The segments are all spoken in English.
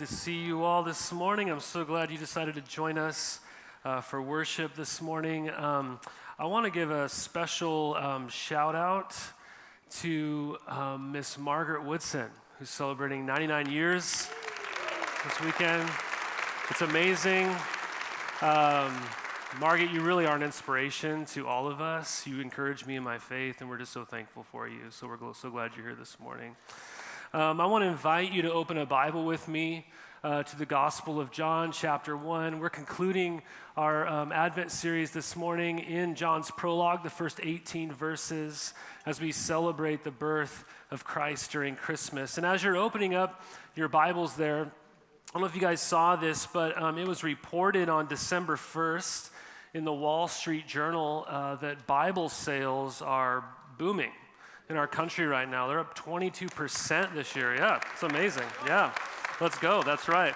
To see you all this morning. I'm so glad you decided to join us for worship this morning. I want to give a special shout out to Miss Margaret Woodson, who's celebrating 99 years this weekend. It's amazing. Margaret, you really are an inspiration to all of us. You encourage me in my faith, and we're just so thankful for you. So we're so glad you're here this morning. I want to invite you to open a Bible with me to the Gospel of John, chapter 1. We're concluding our Advent series this morning in John's prologue, the first 18 verses, as we celebrate the birth of Christ during Christmas. And as you're opening up your Bibles there, I don't know if you guys saw this, but it was reported on December 1st in the Wall Street Journal that Bible sales are booming in our country right now. They're up 22% this year. Yeah, it's amazing. Yeah, let's go. That's right.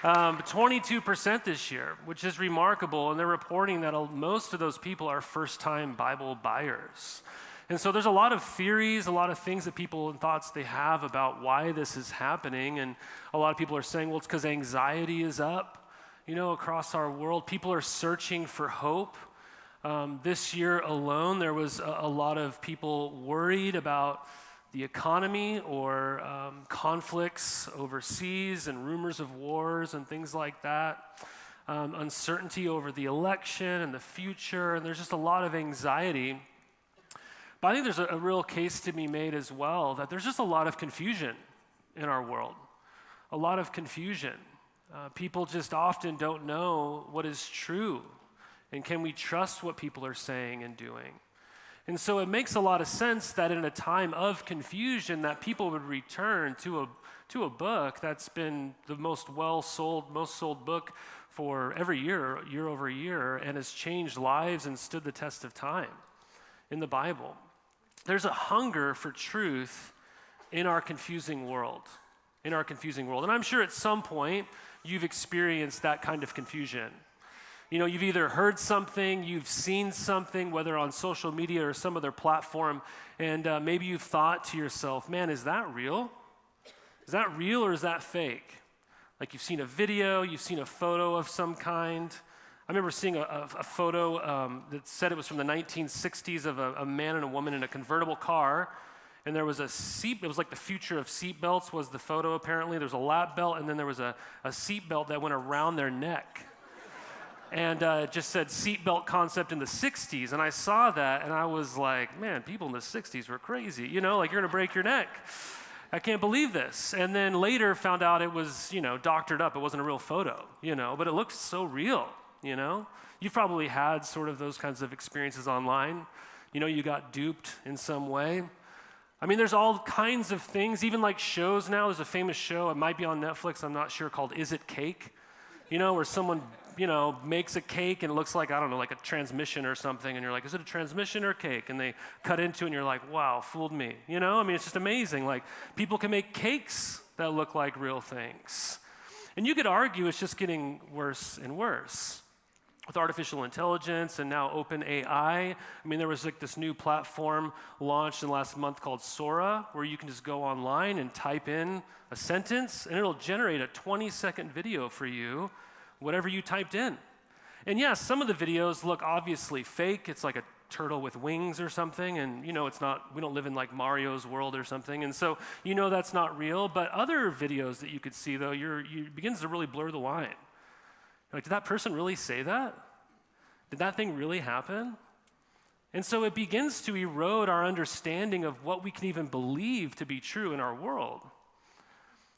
22% this year, which is remarkable. And they're reporting that most of those people are first-time Bible buyers. And so there's a lot of theories, a lot of things that people and thoughts they have about why this is happening. And a lot of people are saying, well, it's because anxiety is up, across our world. People are searching for hope. This year alone, there was a lot of people worried about the economy or conflicts overseas and rumors of wars and things like that, uncertainty over the election and the future, and there's just a lot of anxiety. But I think there's a real case to be made as well that there's just a lot of confusion in our world, a lot of confusion. People just often don't know what is true. And can we trust what people are saying and doing? And so it makes a lot of sense that in a time of confusion that people would return to a book that's been the most sold book for every year over year, and has changed lives and stood the test of time in the Bible. There's a hunger for truth in our confusing world, And I'm sure at some point you've experienced that kind of confusion. You've either heard something, you've seen something, whether on social media or some other platform, and maybe you've thought to yourself, man, is that real? Is that real or is that fake? Like you've seen a video, you've seen a photo of some kind. I remember seeing a photo that said it was from the 1960s of a man and a woman in a convertible car, and there was it was like the future of seat belts was the photo apparently. There was a lap belt, and then there was a seat belt that went around their neck. And it just said seatbelt concept in the 60s. And I saw that, and I was like, man, people in the 60s were crazy. Like you're going to break your neck. I can't believe this. And then later found out it was, doctored up. It wasn't a real photo, but it looked so real, You've probably had sort of those kinds of experiences online. You got duped in some way. I mean, there's all kinds of things, even like shows now. There's a famous show, it might be on Netflix, I'm not sure, called Is It Cake? Where someone makes a cake and it looks like, like a transmission or something. And you're like, is it a transmission or a cake? And they cut into it and you're like, wow, fooled me. It's just amazing. Like people can make cakes that look like real things. And you could argue it's just getting worse and worse. With artificial intelligence and now OpenAI, there was like this new platform launched in the last month called Sora, where you can just go online and type in a sentence and it'll generate a 20-second video for you, whatever you typed in. And yeah, some of the videos look obviously fake. It's like a turtle with wings or something, and it's not, we don't live in like Mario's world or something, and so that's not real. But other videos that you could see though, it begins to really blur the line. Like, did that person really say that? Did that thing really happen? And so it begins to erode our understanding of what we can even believe to be true in our world.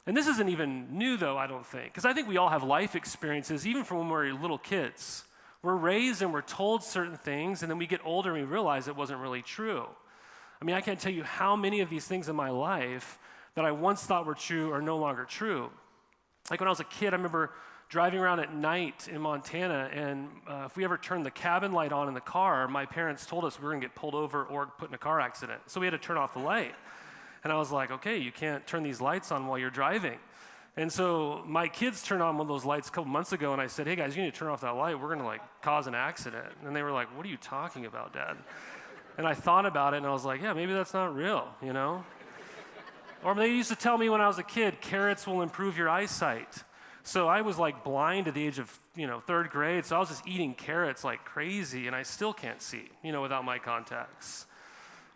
And this isn't even new, though, I don't think, because I think we all have life experiences, even from when we're little kids. We're raised and we're told certain things, and then we get older and we realize it wasn't really true. I can't tell you how many of these things in my life that I once thought were true are no longer true. Like when I was a kid, I remember driving around at night in Montana, and if we ever turned the cabin light on in the car, my parents told us we were going to get pulled over or put in a car accident. So we had to turn off the light. And I was like, okay, you can't turn these lights on while you're driving. And so my kids turned on one of those lights a couple months ago, and I said, hey guys, you need to turn off that light. We're going to cause an accident. And they were like, what are you talking about, Dad? And I thought about it, and I was like, yeah, maybe that's not real, Or they used to tell me when I was a kid, carrots will improve your eyesight. So I was like blind at the age of, third grade. So I was just eating carrots like crazy, and I still can't see, without my contacts.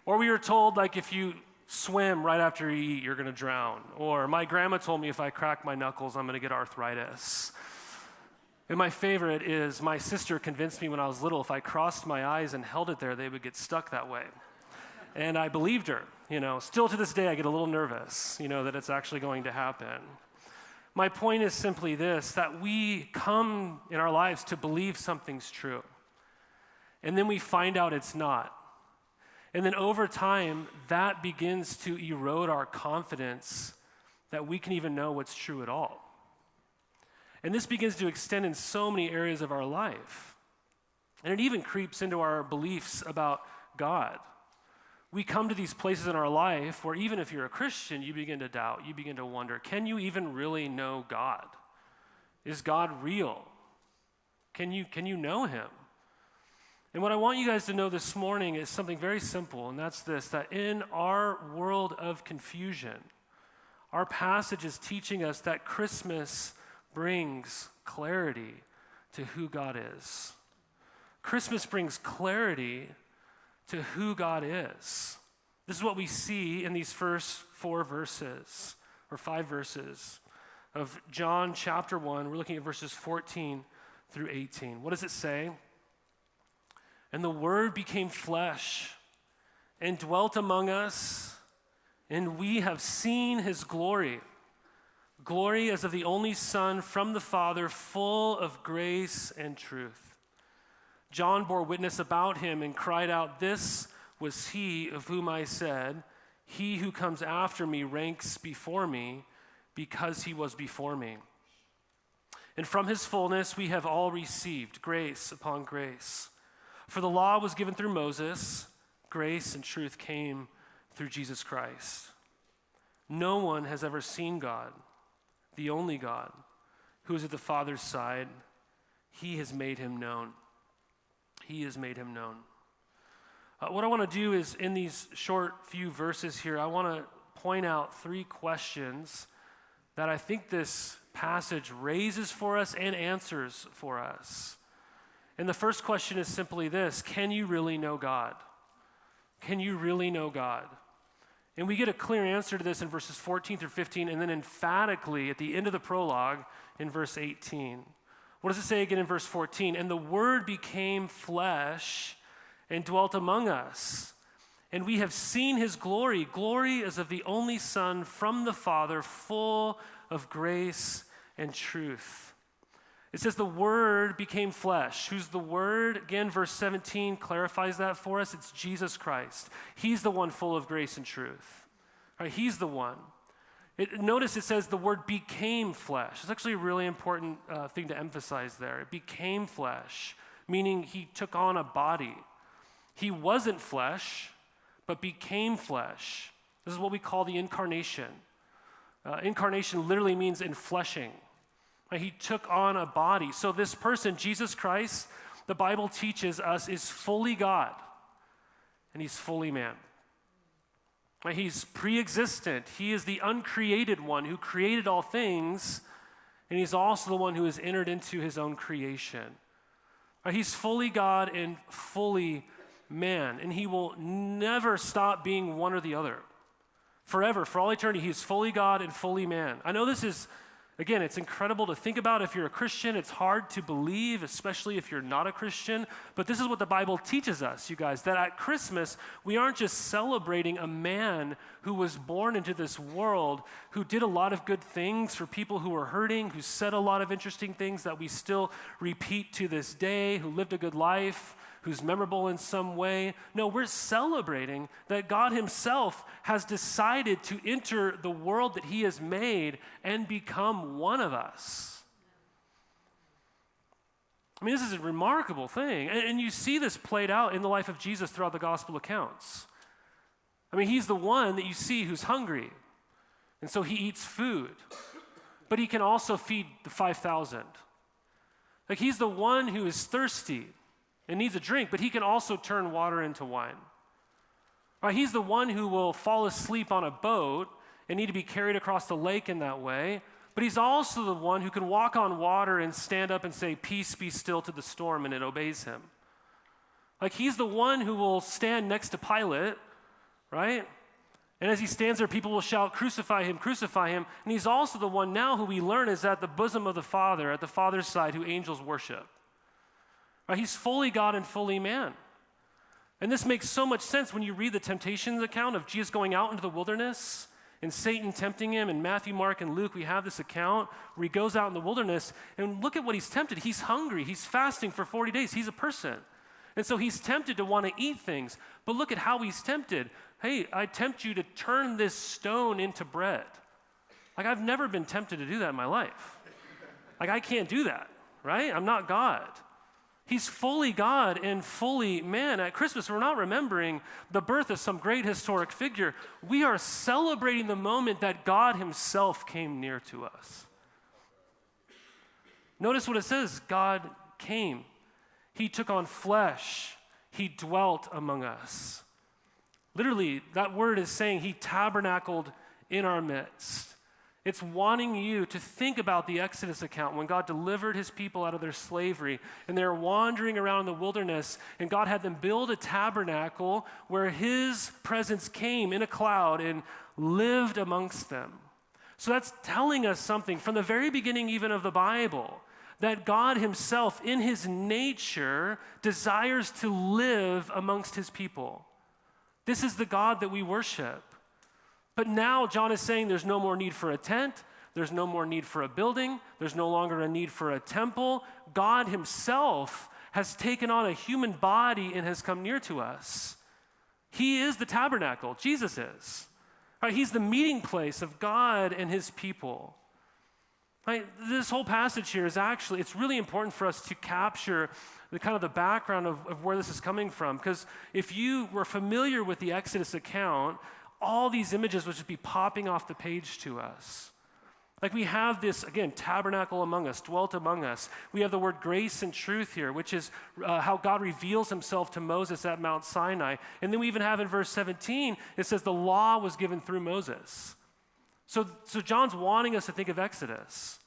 Or we were told, like, if you swim right after you eat, you're going to drown. Or my grandma told me if I crack my knuckles, I'm going to get arthritis. And my favorite is my sister convinced me when I was little if I crossed my eyes and held it there, they would get stuck that way. And I believed her. Still to this day, I get a little nervous, that it's actually going to happen. My point is simply this, that we come in our lives to believe something's true. And then we find out it's not. And then over time, that begins to erode our confidence that we can even know what's true at all. And this begins to extend in so many areas of our life. And it even creeps into our beliefs about God. We come to these places in our life where even if you're a Christian, you begin to doubt, you begin to wonder, can you even really know God? Is God real? Can you know him? And what I want you guys to know this morning is something very simple, and that's this, that in our world of confusion, our passage is teaching us that Christmas brings clarity to who God is. Christmas brings clarity to who God is. This is what we see in these first 4 verses, or 5 verses of John chapter 1. We're looking at verses 14 through 18. What does it say? And the Word became flesh and dwelt among us, and we have seen his glory. Glory as of the only Son from the Father, full of grace and truth. John bore witness about him and cried out, "This was he of whom I said, 'He who comes after me ranks before me, because he was before me.' And from his fullness we have all received grace upon grace. For the law was given through Moses, grace and truth came through Jesus Christ. No one has ever seen God, the only God, who is at the Father's side. He has made him known." He has made him known. What I want to do is, in these short few verses here, I want to point out 3 questions that I think this passage raises for us and answers for us. And the first question is simply this: can you really know God? Can you really know God? And we get a clear answer to this in verses 14 through 15, and then emphatically at the end of the prologue in verse 18. What does it say again in verse 14? And the Word became flesh and dwelt among us, and we have seen his glory. Glory as of the only Son from the Father, full of grace and truth. It says the Word became flesh. Who's the Word? Again, verse 17 clarifies that for us. It's Jesus Christ. He's the one full of grace and truth. All right, he's the one. Notice it says the Word became flesh. It's actually a really important thing to emphasize there. It became flesh, meaning he took on a body. He wasn't flesh, but became flesh. This is what we call the incarnation. Incarnation literally means enfleshing. He took on a body. So this person, Jesus Christ, the Bible teaches us, is fully God, and he's fully man. He's pre-existent. He is the uncreated one who created all things, and he's also the one who has entered into his own creation. He's fully God and fully man, and he will never stop being one or the other. Forever, for all eternity, he's fully God and fully man. I know this is, again, it's incredible to think about. If you're a Christian, it's hard to believe, especially if you're not a Christian. But this is what the Bible teaches us, you guys, that at Christmas, we aren't just celebrating a man who was born into this world, who did a lot of good things for people who were hurting, who said a lot of interesting things that we still repeat to this day, who lived a good life, who's memorable in some way. No, we're celebrating that God himself has decided to enter the world that he has made and become one of us. I mean, this is a remarkable thing. And you see this played out in the life of Jesus throughout the gospel accounts. I mean, he's the one that you see who's hungry, and so he eats food. But he can also feed the 5,000. Like, he's the one who is thirsty and needs a drink, but he can also turn water into wine. Right, he's the one who will fall asleep on a boat and need to be carried across the lake in that way, but he's also the one who can walk on water and stand up and say, "Peace, be still," to the storm, and it obeys him. Like, he's the one who will stand next to Pilate, right? And as he stands there, people will shout, "Crucify him, crucify him." And he's also the one now who we learn is at the bosom of the Father, at the Father's side, who angels worship. Right? He's fully God and fully man. And this makes so much sense when you read the temptations account of Jesus going out into the wilderness and Satan tempting him. In Matthew, Mark, and Luke, we have this account where he goes out in the wilderness, and look at what he's tempted. He's hungry. He's fasting for 40 days. He's a person. And so he's tempted to want to eat things. But look at how he's tempted. "Hey, I tempt you to turn this stone into bread." Like, I've never been tempted to do that in my life. Like, I can't do that, right? I'm not God. He's fully God and fully man. At Christmas, we're not remembering the birth of some great historic figure. We are celebrating the moment that God himself came near to us. Notice what it says. God came. He took on flesh. He dwelt among us. Literally, that word is saying he tabernacled in our midst. It's wanting you to think about the Exodus account when God delivered his people out of their slavery and they're wandering around in the wilderness, and God had them build a tabernacle where his presence came in a cloud and lived amongst them. So that's telling us something from the very beginning even of the Bible, that God himself in his nature desires to live amongst his people. This is the God that we worship. But now John is saying there's no more need for a tent, there's no more need for a building, there's no longer a need for a temple. God himself has taken on a human body and has come near to us. He is the tabernacle, Jesus is. Right? He's the meeting place of God and his people. Right? This whole passage here is actually, it's really important for us to capture the kind of the background of where this is coming from. Because if you were familiar with the Exodus account, all these images would just be popping off the page to us. Like, we have this, again, tabernacle among us, dwelt among us. We have the word grace and truth here, which is how God reveals himself to Moses at Mount Sinai. And then we even have in verse 17, it says the law was given through Moses. So John's wanting us to think of Exodus.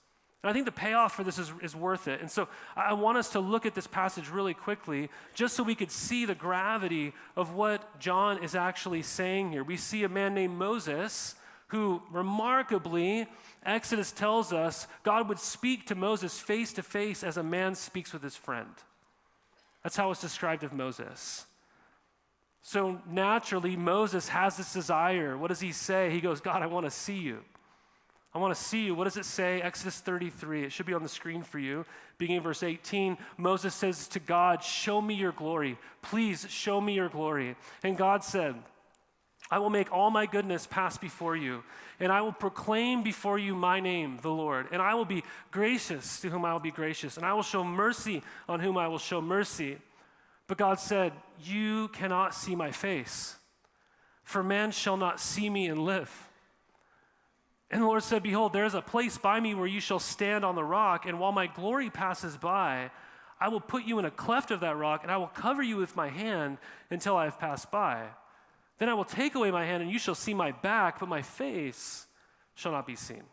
And I think the payoff for this is worth it. And so I want us to look at this passage really quickly, just so we could see the gravity of what John is actually saying here. We see a man named Moses who, remarkably, Exodus tells us God would speak to Moses face to face as a man speaks with his friend. That's how it's described of Moses. So naturally, Moses has this desire. What does he say? He goes, "God, I want to see you. I want to see you." What does it say? Exodus 33. It should be on the screen for you. Beginning verse 18, Moses says to God, "Show me your glory. Please show me your glory." And God said, "I will make all my goodness pass before you, and I will proclaim before you my name, the Lord. And I will be gracious to whom I will be gracious, and I will show mercy on whom I will show mercy." But God said, "You cannot see my face, for man shall not see me and live." And the Lord said, "Behold, there is a place by me where you shall stand on the rock, and while my glory passes by, I will put you in a cleft of that rock, and I will cover you with my hand until I have passed by. Then I will take away my hand, and you shall see my back, but my face shall not be seen."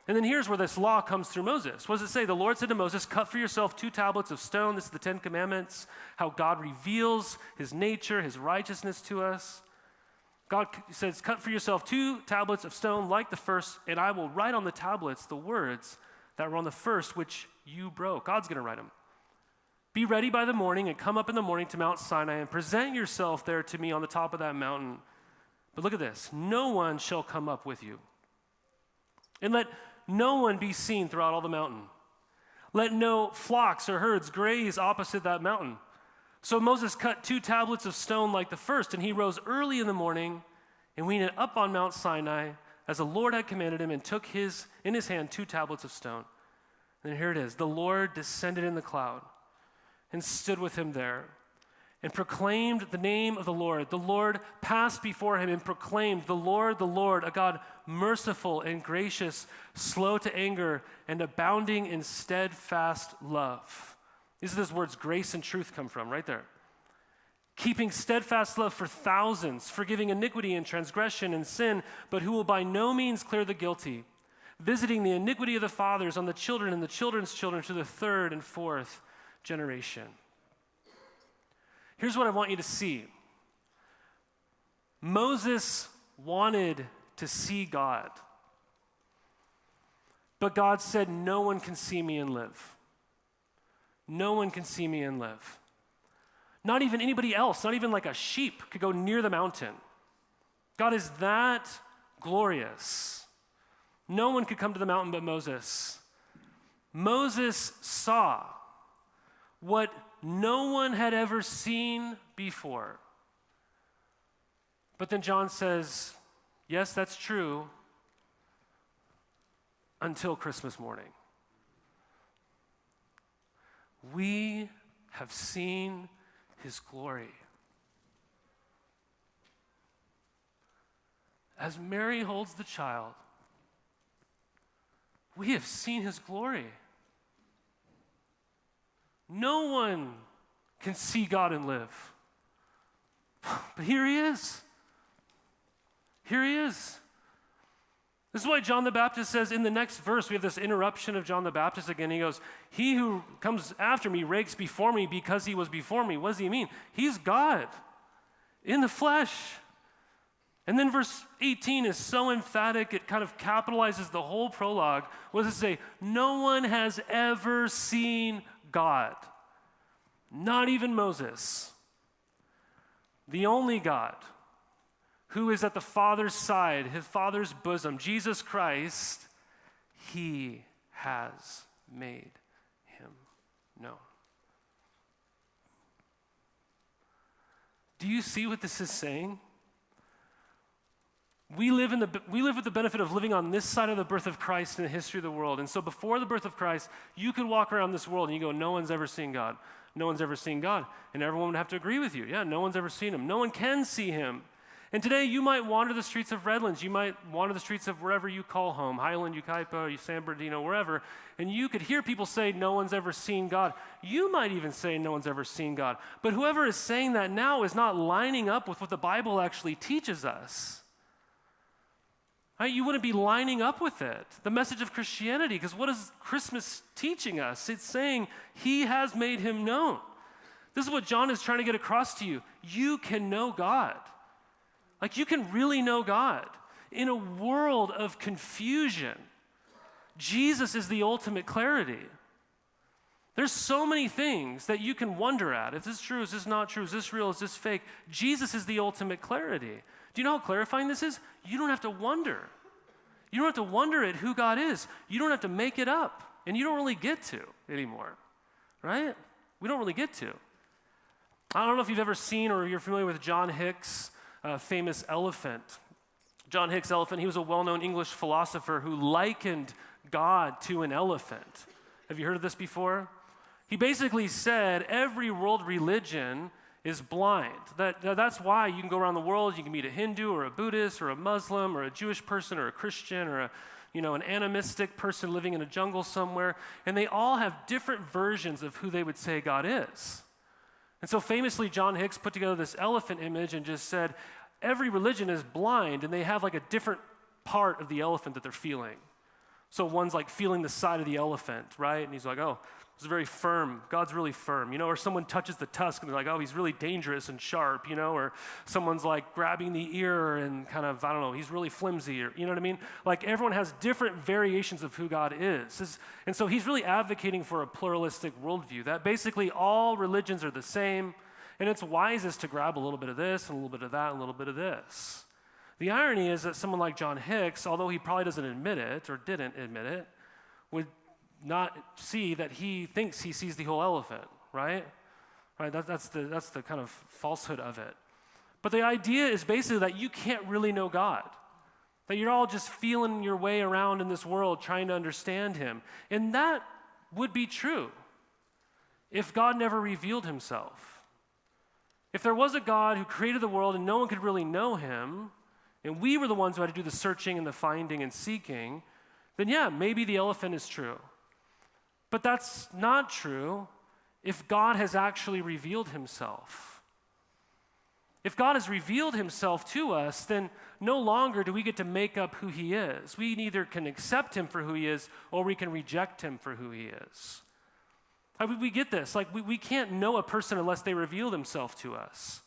And then here's where this law comes through Moses. What does it say? The Lord said to Moses, "Cut for yourself 2 tablets of stone." This is the 10 Commandments, how God reveals his nature, his righteousness to us. God says, "Cut for yourself 2 tablets of stone like the first, and I will write on the tablets the words that were on the first, which you broke." God's going to write them. "Be ready by the morning and come up in the morning to Mount Sinai and present yourself there to me on the top of that mountain. But look at this. No one shall come up with you. And let no one be seen throughout all the mountain. Let no flocks or herds graze opposite that mountain." So Moses cut 2 tablets of stone like the first, and he rose early in the morning and went up on Mount Sinai as the Lord had commanded him, and took in his hand 2 tablets of stone. And here it is. The Lord descended in the cloud and stood with him there and proclaimed the name of the Lord. The Lord passed before him and proclaimed, the Lord, a God merciful and gracious, slow to anger, and abounding in steadfast love." These are those words grace and truth come from, right there. "Keeping steadfast love for thousands, forgiving iniquity and transgression and sin, but who will by no means clear the guilty, visiting the iniquity of the fathers on the children and the children's children to the third and fourth generation. Here's what I want you to see. Moses wanted to see God, but God said, no one can see me and live. No one can see me and live. Not even anybody else, not even like a sheep could go near the mountain. God is that glorious. No one could come to the mountain but Moses. Moses saw what no one had ever seen before. But then John says, yes, that's true, until Christmas morning. We have seen his glory. As Mary holds the child, we have seen his glory. No one can see God and live. But here he is. Here he is. This is why John the Baptist says in the next verse, we have this interruption of John the Baptist again. He goes, he who comes after me ranks before me because he was before me. What does he mean? He's God in the flesh. And then verse 18 is so emphatic, it kind of capitalizes the whole prologue. What does it say? No one has ever seen God, not even Moses. The only God who is at the Father's side, his Father's bosom, Jesus Christ, he has made him known. Do you see what this is saying? We live with the benefit of living on this side of the birth of Christ in the history of the world. And so before the birth of Christ, you could walk around this world and you go, no one's ever seen God. No one's ever seen God. And everyone would have to agree with you. Yeah, no one's ever seen him. No one can see him. And today you might wander the streets of Redlands. You might wander the streets of wherever you call home, Highland, Yucaipa, San Bernardino, wherever, and you could hear people say, no one's ever seen God. You might even say, no one's ever seen God. But whoever is saying that now is not lining up with what the Bible actually teaches us. Right? You wouldn't be lining up with it, the message of Christianity, because what is Christmas teaching us? It's saying he has made him known. This is what John is trying to get across to you. You can know God. Like you can really know God. In a world of confusion, Jesus is the ultimate clarity. There's so many things that you can wonder at. Is this true? Is this not true? Is this real? Is this fake? Jesus is the ultimate clarity. Do you know how clarifying this is? You don't have to wonder. You don't have to wonder at who God is. You don't have to make it up. And you don't really get to anymore, right? We don't really get to. I don't know if you've ever seen or you're familiar with John Hicks' famous elephant. John Hicks' elephant, he was a well-known English philosopher who likened God to an elephant. Have you heard of this before? He basically said every world religion is blind. That's why you can go around the world, you can meet a Hindu or a Buddhist or a Muslim or a Jewish person or a Christian or an animistic person living in a jungle somewhere, and they all have different versions of who they would say God is. And so famously, John Hicks put together this elephant image and just said, every religion is blind, and they have like a different part of the elephant that they're feeling. So one's like feeling the side of the elephant, right? And he's like, oh, it's very firm. God's really firm, or someone touches the tusk and they're like, oh, he's really dangerous and sharp, or someone's like grabbing the ear and kind of, I don't know, he's really flimsy, or, you know what I mean? Like everyone has different variations of who God is. And so he's really advocating for a pluralistic worldview, that basically all religions are the same, and it's wisest to grab a little bit of this and a little bit of that and a little bit of this. The irony is that someone like John Hicks, although he probably doesn't admit it or didn't admit it, would not see that he thinks he sees the whole elephant, right? Right? That's the kind of falsehood of it. But the idea is basically that you can't really know God, that you're all just feeling your way around in this world trying to understand him. And that would be true if God never revealed himself. If there was a God who created the world and no one could really know him, and we were the ones who had to do the searching and the finding and seeking, then yeah, maybe the elephant is true. But that's not true if God has actually revealed himself. If God has revealed himself to us, then no longer do we get to make up who he is. We neither can accept him for who he is or we can reject him for who he is. We get this. Like, we can't know a person unless they reveal themselves to us.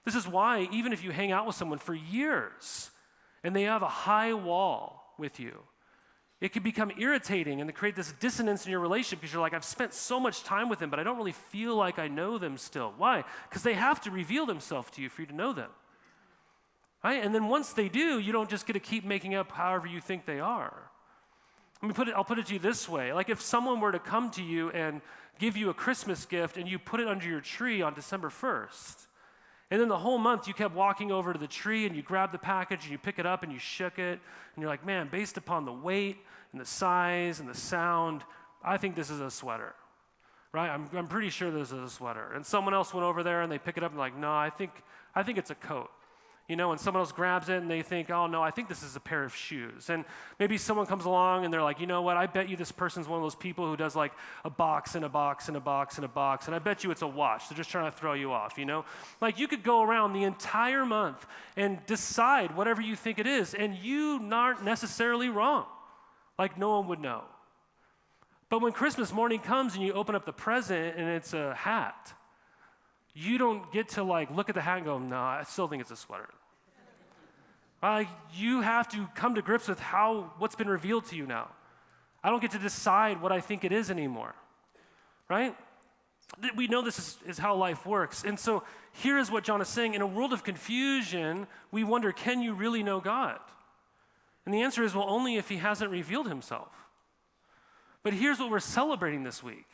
This is why even if you hang out with someone for years and they have a high wall with you, it can become irritating and to create this dissonance in your relationship because you're like, I've spent so much time with them, but I don't really feel like I know them still. Why? Because they have to reveal themselves to you for you to know them. Right? And then once they do, you don't just get to keep making up however you think they are. I'll put it to you this way. Like if someone were to come to you and give you a Christmas gift and you put it under your tree on December 1st, and then the whole month you kept walking over to the tree and you grabbed the package and you pick it up and you shook it, and you're like, man, based upon the weight and the size and the sound, I think this is a sweater, right? I'm pretty sure this is a sweater. And someone else went over there and they pick it up and like, no, I think it's a coat. You know, and someone else grabs it and they think, oh no, I think this is a pair of shoes. And maybe someone comes along and they're like, you know what, I bet you this person's one of those people who does like a box and a box and a box and a box, and I bet you it's a watch. They're just trying to throw you off, you know? Like you could go around the entire month and decide whatever you think it is, and you aren't necessarily wrong. Like no one would know. But when Christmas morning comes and you open up the present and it's a hat, you don't get to like look at the hat and go, no, I still think it's a sweater. You have to come to grips with what's been revealed to you now. I don't get to decide what I think it is anymore, right? We know this is how life works. And so here is what John is saying. In a world of confusion, we wonder, can you really know God? And the answer is, well, only if he hasn't revealed himself. But here's what we're celebrating this week.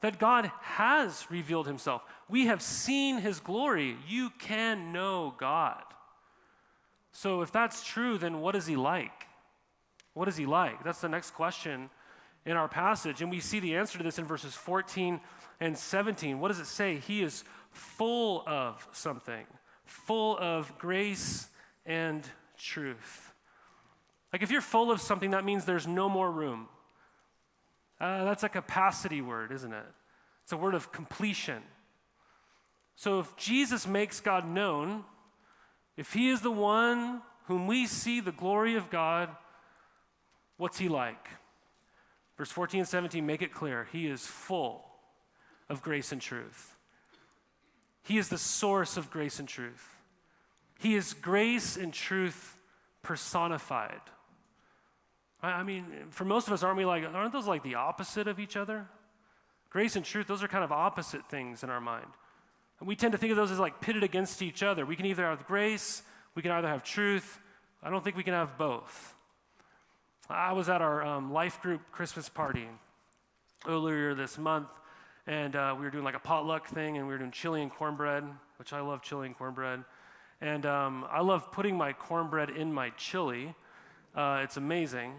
That God has revealed himself. We have seen his glory. You can know God. So if that's true, then what is he like? What is he like? That's the next question in our passage. And we see the answer to this in verses 14 and 17. What does it say? He is full of something, full of grace and truth. Like if you're full of something, that means there's no more room. That's a capacity word, isn't it? It's a word of completion. So if Jesus makes God known, if he is the one whom we see the glory of God, what's he like? Verse 14 and 17 make it clear. He is full of grace and truth. He is the source of grace and truth. He is grace and truth personified. I mean, for most of us, aren't those like the opposite of each other? Grace and truth, those are kind of opposite things in our mind. And we tend to think of those as like pitted against each other. We can either have grace, we can either have truth. I don't think we can have both. I was at our life group Christmas party earlier this month, and we were doing like a potluck thing, and we were doing chili and cornbread, which I love chili and cornbread. And I love putting my cornbread in my chili. It's amazing,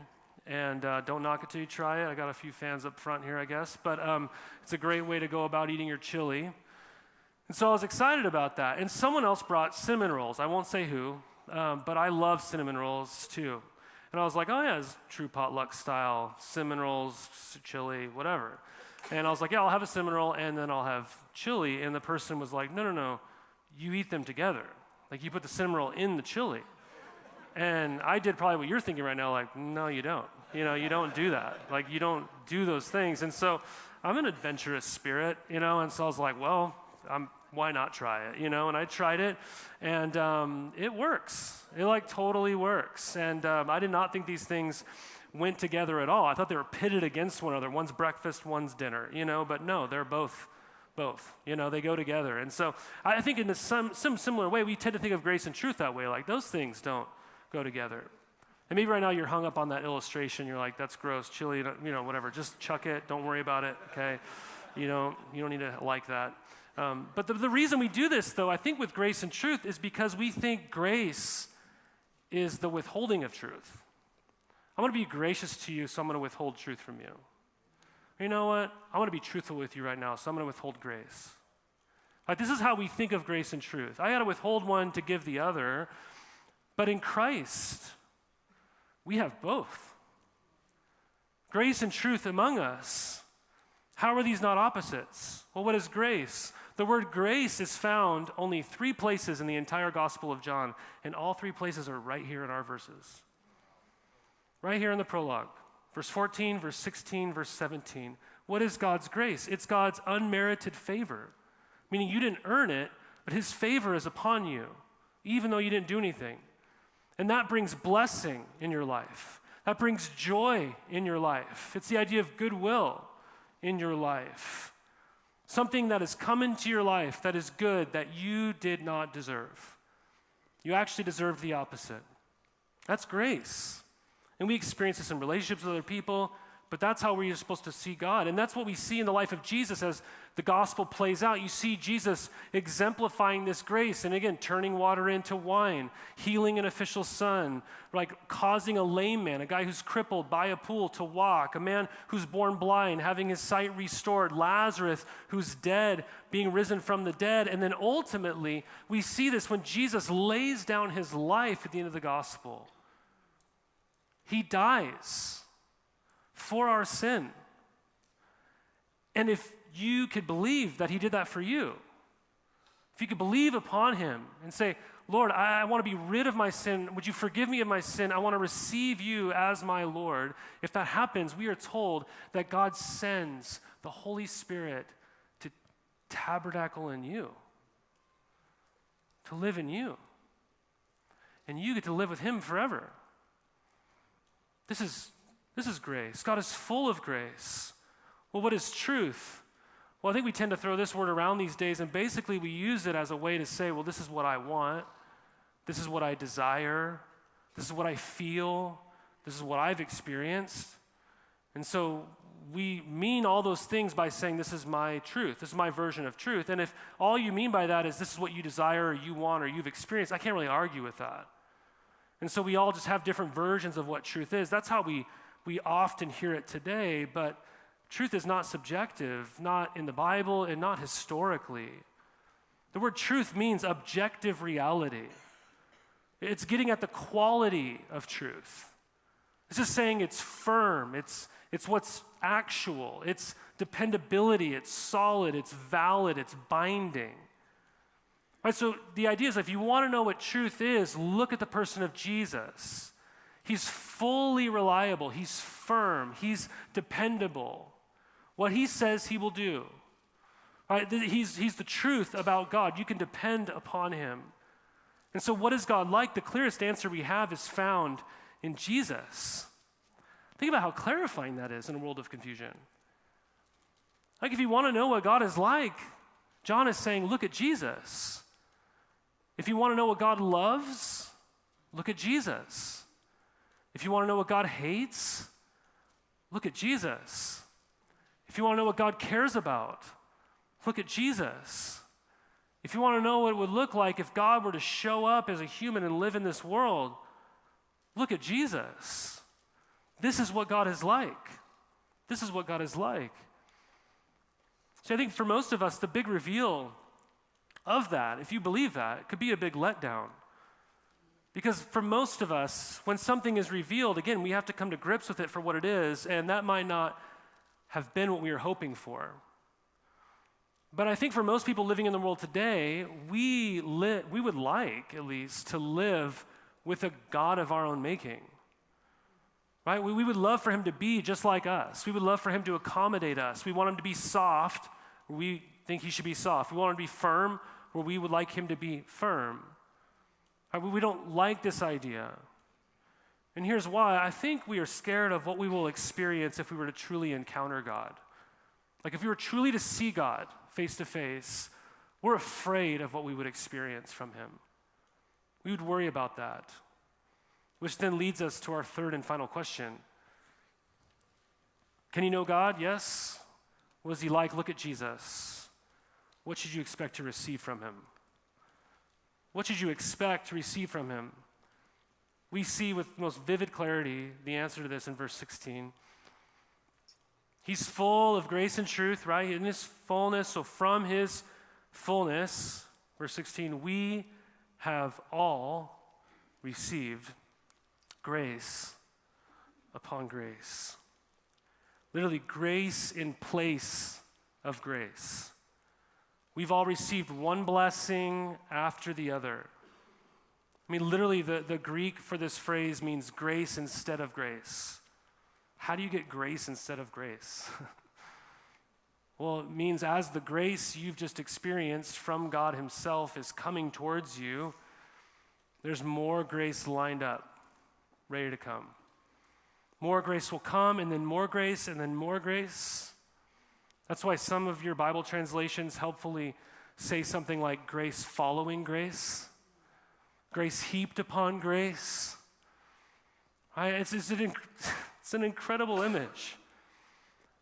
and don't knock it till you try it. I got a few fans up front here, I guess, but it's a great way to go about eating your chili. And so I was excited about that, and someone else brought cinnamon rolls. I won't say who, but I love cinnamon rolls too. And I was like, oh yeah, it's true potluck style, cinnamon rolls, chili, whatever. And I was like, yeah, I'll have a cinnamon roll, and then I'll have chili. And the person was like, no, you eat them together. Like you put the cinnamon roll in the chili. And I did probably what you're thinking right now, like, no, you don't. You know, you don't do that. Like, you don't do those things. And so I'm an adventurous spirit, you know, and so I was like, well, why not try it, you know? And I tried it, and it works. It, like, totally works. And I did not think these things went together at all. I thought they were pitted against one another. One's breakfast, one's dinner, you know? But no, they're both, you know, they go together. And so I think in some similar way, we tend to think of grace and truth that way. Like, those things don't go together. And maybe right now you're hung up on that illustration. You're like, that's gross, chili, you know, whatever. Just chuck it. Don't worry about it, okay? You don't need to like that. But the reason we do this, though, I think with grace and truth is because we think grace is the withholding of truth. I'm going to be gracious to you, so I'm going to withhold truth from you. You know what? I want to be truthful with you right now, so I'm going to withhold grace. Like, this is how we think of grace and truth. I got to withhold one to give the other. But in Christ, we have both. Grace and truth among us How are these not opposites? Well, what is grace? The word grace is found only 3 places in the entire Gospel of John, and all 3 places are right here in our verses. Right here in the prologue. Verse 14, verse 16, verse 17. What is God's grace? It's God's unmerited favor, meaning you didn't earn it, but his favor is upon you, even though you didn't do anything. And that brings blessing in your life. That brings joy in your life. It's the idea of goodwill in your life. Something that has come into your life that is good that you did not deserve. You actually deserve the opposite. That's grace. And we experience this in relationships with other people, but that's how we're supposed to see God. And that's what we see in the life of Jesus as the gospel plays out. You see Jesus exemplifying this grace, and again, turning water into wine, healing an official's son, like causing a lame man, a guy who's crippled by a pool, to walk, a man who's born blind, having his sight restored, Lazarus who's dead, being risen from the dead. And then ultimately, we see this when Jesus lays down his life at the end of the gospel. He dies for our sin. And if you could believe that he did that for you, if you could believe upon him and say, Lord, I want to be rid of my sin. Would you forgive me of my sin? I want to receive you as my Lord. If that happens, we are told that God sends the Holy Spirit to tabernacle in you, to live in you. And you get to live with him forever. This is grace. God is full of grace. Well, what is truth? Well, I think we tend to throw this word around these days, and basically we use it as a way to say, well, this is what I want. This is what I desire. This is what I feel. This is what I've experienced. And so we mean all those things by saying, this is my truth. This is my version of truth. And if all you mean by that is this is what you desire or you want or you've experienced, I can't really argue with that. And so we all just have different versions of what truth is. That's how we often hear it today, but truth is not subjective, not in the Bible and not historically. The word truth means objective reality. It's getting at the quality of truth. This is saying it's firm, it's what's actual, it's dependability, it's solid, it's valid, it's binding. Right, so the idea is if you want to know what truth is, look at the person of Jesus. He's fully reliable. He's firm. He's dependable. What he says he will do. Right, he's the truth about God. You can depend upon him. And so what is God like? The clearest answer we have is found in Jesus. Think about how clarifying that is in a world of confusion. Like if you want to know what God is like, John is saying, look at Jesus. If you want to know what God loves, look at Jesus. If you want to know what God hates, look at Jesus. If you want to know what God cares about, look at Jesus. If you want to know what it would look like if God were to show up as a human and live in this world, look at Jesus. This is what God is like. This is what God is like. So I think for most of us, the big reveal of that, if you believe that, it could be a big letdown. Because for most of us, when something is revealed, again, we have to come to grips with it for what it is, and that might not have been what we were hoping for. But I think for most people living in the world today, we would like, at least, to live with a God of our own making. Right? We would love for him to be just like us. We would love for him to accommodate us. We want him to be soft where we think he should be soft. We want him to be firm where we would like him to be firm. Right? We don't like this idea. And here's why. I think we are scared of what we will experience if we were to truly encounter God. Like if we were truly to see God face to face, we're afraid of what we would experience from him. We would worry about that. Which then leads us to our third and final question. Can you know God? Yes. What is he like? Look at Jesus. What should you expect to receive from him? What should you expect to receive from him? We see with most vivid clarity the answer to this in verse 16. He's full of grace and truth, right? In his fullness, so from his fullness, verse 16, we have all received grace upon grace. Literally, grace in place of grace. We've all received one blessing after the other. I mean, literally, the Greek for this phrase means grace instead of grace. How do you get grace instead of grace? Well, it means as the grace you've just experienced from God himself is coming towards you, there's more grace lined up, ready to come. More grace will come, and then more grace, and then more grace. That's why some of your Bible translations helpfully say something like grace following grace, grace heaped upon grace. It's an incredible image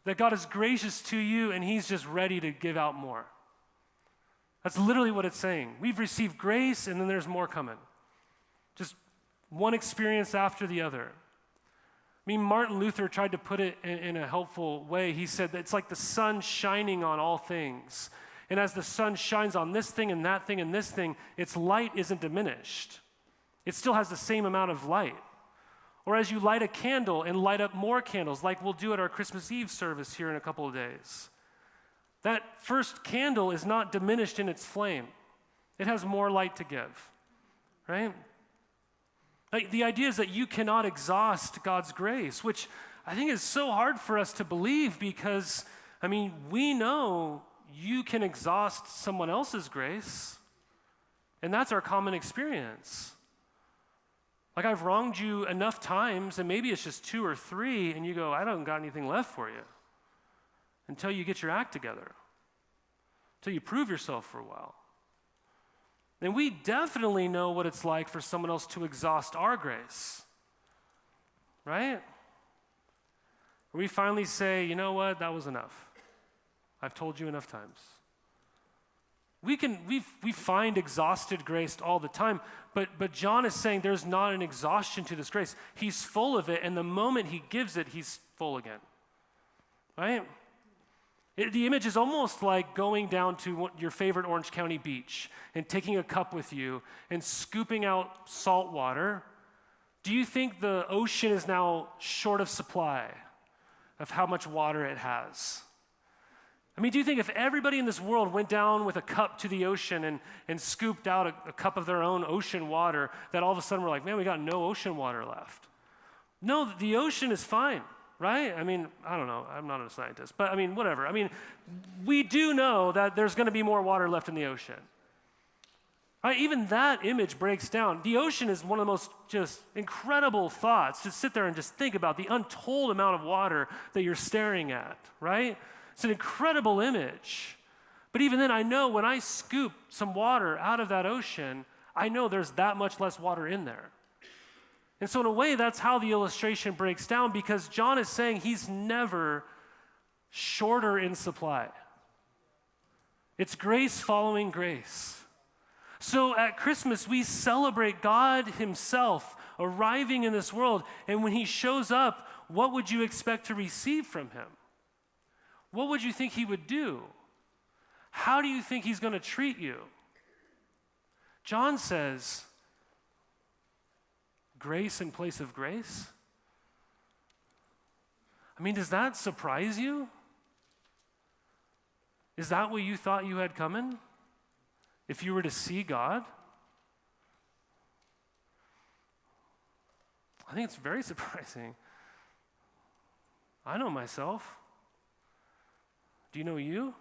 that God is gracious to you, and he's just ready to give out more. That's literally what it's saying. We've received grace, and then there's more coming. Just one experience after the other. I mean, Martin Luther tried to put it in a helpful way. He said that it's like the sun shining on all things. And as the sun shines on this thing and that thing and this thing, its light isn't diminished. It still has the same amount of light. Or as you light a candle and light up more candles, like we'll do at our Christmas Eve service here in a couple of days, that first candle is not diminished in its flame. It has more light to give, right? Like, the idea is that you cannot exhaust God's grace, which I think is so hard for us to believe because, I mean, we know you can exhaust someone else's grace, and that's our common experience. Like, I've wronged you enough times, and maybe it's just 2 or 3, and you go, I don't got anything left for you until you get your act together, until you prove yourself for a while. And we definitely know what it's like for someone else to exhaust our grace, right? We finally say, you know what, that was enough. I've told you enough times. We find exhausted grace all the time, but John is saying there's not an exhaustion to this grace. He's full of it, and the moment he gives it, he's full again, right? The image is almost like going down to your favorite Orange County beach and taking a cup with you and scooping out salt water. Do you think the ocean is now short of supply of how much water it has? I mean, do you think if everybody in this world went down with a cup to the ocean and scooped out a cup of their own ocean water, that all of a sudden we're like, man, we got no ocean water left? No, the ocean is fine. Right? I mean, I don't know. I'm not a scientist, but I mean, whatever. I mean, we do know that there's going to be more water left in the ocean. Right? Even that image breaks down. The ocean is one of the most just incredible thoughts. Just sit there and just think about the untold amount of water that you're staring at, right? It's an incredible image. But even then, I know when I scoop some water out of that ocean, I know there's that much less water in there. And so in a way, that's how the illustration breaks down, because John is saying he's never shorter in supply. It's grace following grace. So at Christmas, we celebrate God himself arriving in this world, and when he shows up, what would you expect to receive from him? What would you think he would do? How do you think he's going to treat you? John says, grace in place of grace? I mean, does that surprise you? Is that what you thought you had coming? If you were to see God? I think it's very surprising. I know myself. Do you know you?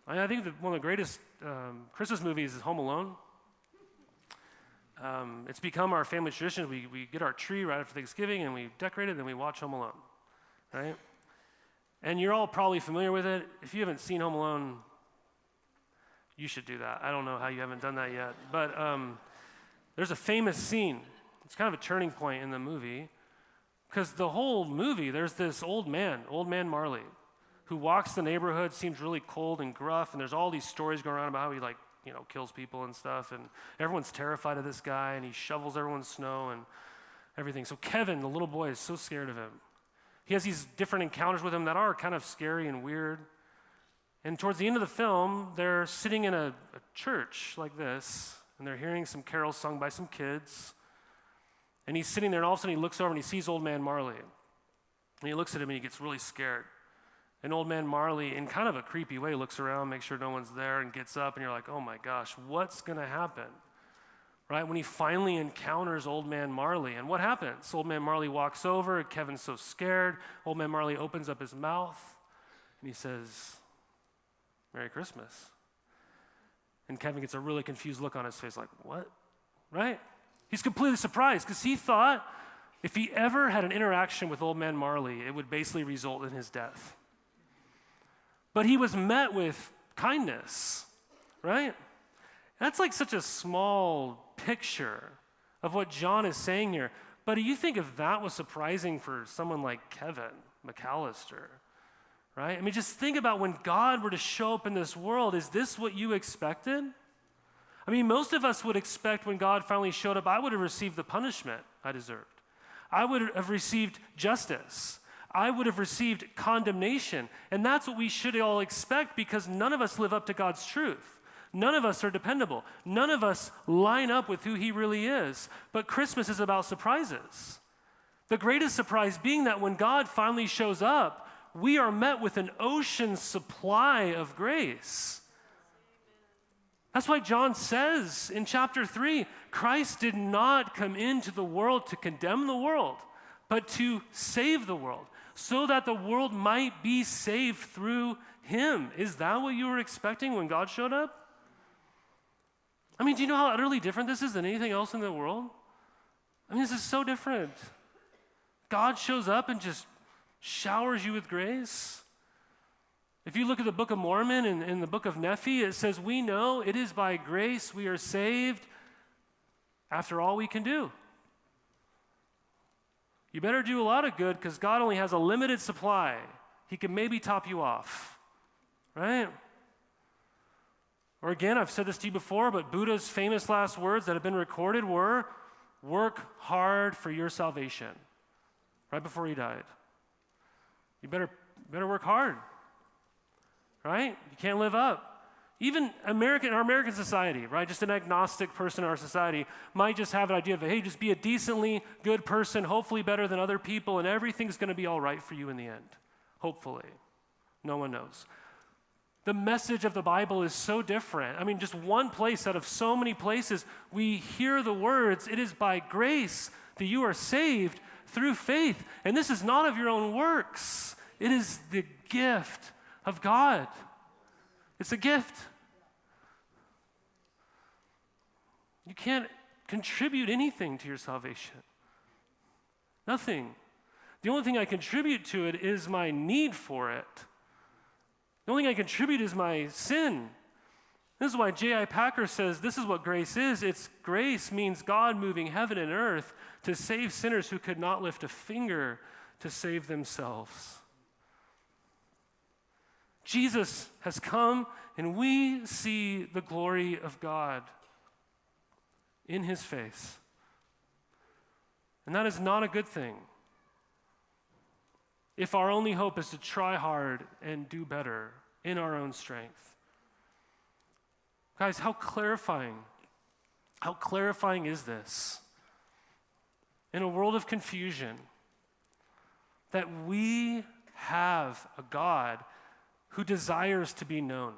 I think that one of the greatest Christmas movies is Home Alone. It's become our family tradition. We get our tree right after Thanksgiving and we decorate it, and then we watch Home Alone, right? And you're all probably familiar with it. If you haven't seen Home Alone, you should do that. I don't know how you haven't done that yet. But there's a famous scene. It's kind of a turning point in the movie, because the whole movie, there's this old man Marley, who walks the neighborhood, seems really cold and gruff, and there's all these stories going around about how he kills people and stuff, and everyone's terrified of this guy, and he shovels everyone's snow and everything. So Kevin, the little boy, is so scared of him. He has these different encounters with him that are kind of scary and weird. And towards the end of the film, they're sitting in a church like this, and they're hearing some carols sung by some kids. And he's sitting there, and all of a sudden he looks over and he sees Old Man Marley. And he looks at him and he gets really scared. And Old Man Marley, in kind of a creepy way, looks around, makes sure no one's there, and gets up, and you're like, oh my gosh, what's going to happen? Right? When he finally encounters Old Man Marley. And what happens? Old Man Marley walks over. Kevin's so scared. Old Man Marley opens up his mouth, and he says, Merry Christmas. And Kevin gets a really confused look on his face, like, what? Right? He's completely surprised, because he thought if he ever had an interaction with Old Man Marley, it would basically result in his death. But he was met with kindness, right? That's like such a small picture of what John is saying here. But do you think if that was surprising for someone like Kevin McAllister, right? I mean, just think about when God were to show up in this world, is this what you expected? I mean, most of us would expect when God finally showed up, I would have received the punishment I deserved. I would have received justice. I would have received condemnation. And that's what we should all expect, because none of us live up to God's truth. None of us are dependable. None of us line up with who he really is. But Christmas is about surprises. The greatest surprise being that when God finally shows up, we are met with an ocean supply of grace. That's why John says in chapter 3, Christ did not come into the world to condemn the world, but to save the world, so that the world might be saved through him. Is that what you were expecting when God showed up? I mean, do you know how utterly different this is than anything else in the world? I mean, this is so different. God shows up and just showers you with grace. If you look at the Book of Mormon and the Book of Nephi, it says, we know it is by grace we are saved after all we can do. You better do a lot of good, because God only has a limited supply. He can maybe top you off, right? Or again, I've said this to you before, but Buddha's famous last words that have been recorded were, work hard for your salvation, right before he died. You better work hard, right? You can't live up. Even our American society, right? Just an agnostic person in our society might just have an idea of, hey, just be a decently good person, hopefully better than other people, and everything's going to be all right for you in the end. Hopefully. No one knows. The message of the Bible is so different. I mean, just one place out of so many places, we hear the words, it is by grace that you are saved through faith. And this is not of your own works. It is the gift of God. It's a gift. You can't contribute anything to your salvation. Nothing. The only thing I contribute to it is my need for it. The only thing I contribute is my sin. This is why J.I. Packer says this is what grace is. It's grace means God moving heaven and earth to save sinners who could not lift a finger to save themselves. Jesus has come, and we see the glory of God in his face. And that is not a good thing if our only hope is to try hard and do better in our own strength. Guys, how clarifying is this? In a world of confusion, that we have a God who desires to be known.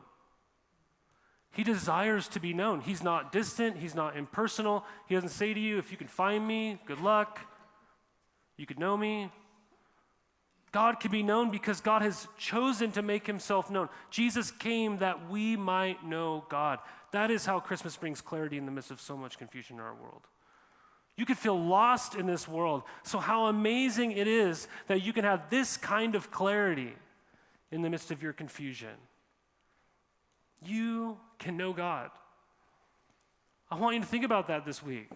He desires to be known. He's not distant. He's not impersonal. He doesn't say to you, if you can find me, good luck. You could know me. God can be known because God has chosen to make himself known. Jesus came that we might know God. That is how Christmas brings clarity in the midst of so much confusion in our world. You could feel lost in this world. So how amazing it is that you can have this kind of clarity in the midst of your confusion. You can know God. I want you to think about that this week.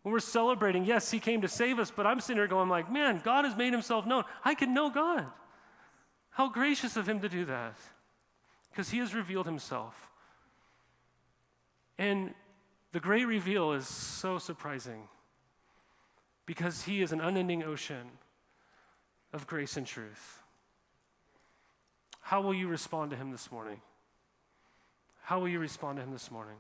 When we're celebrating, yes, he came to save us, but I'm sitting here going like, man, God has made himself known. I can know God. How gracious of him to do that. Because he has revealed himself. And the great reveal is so surprising because he is an unending ocean of grace and truth. How will you respond to him this morning? How will you respond to him this morning?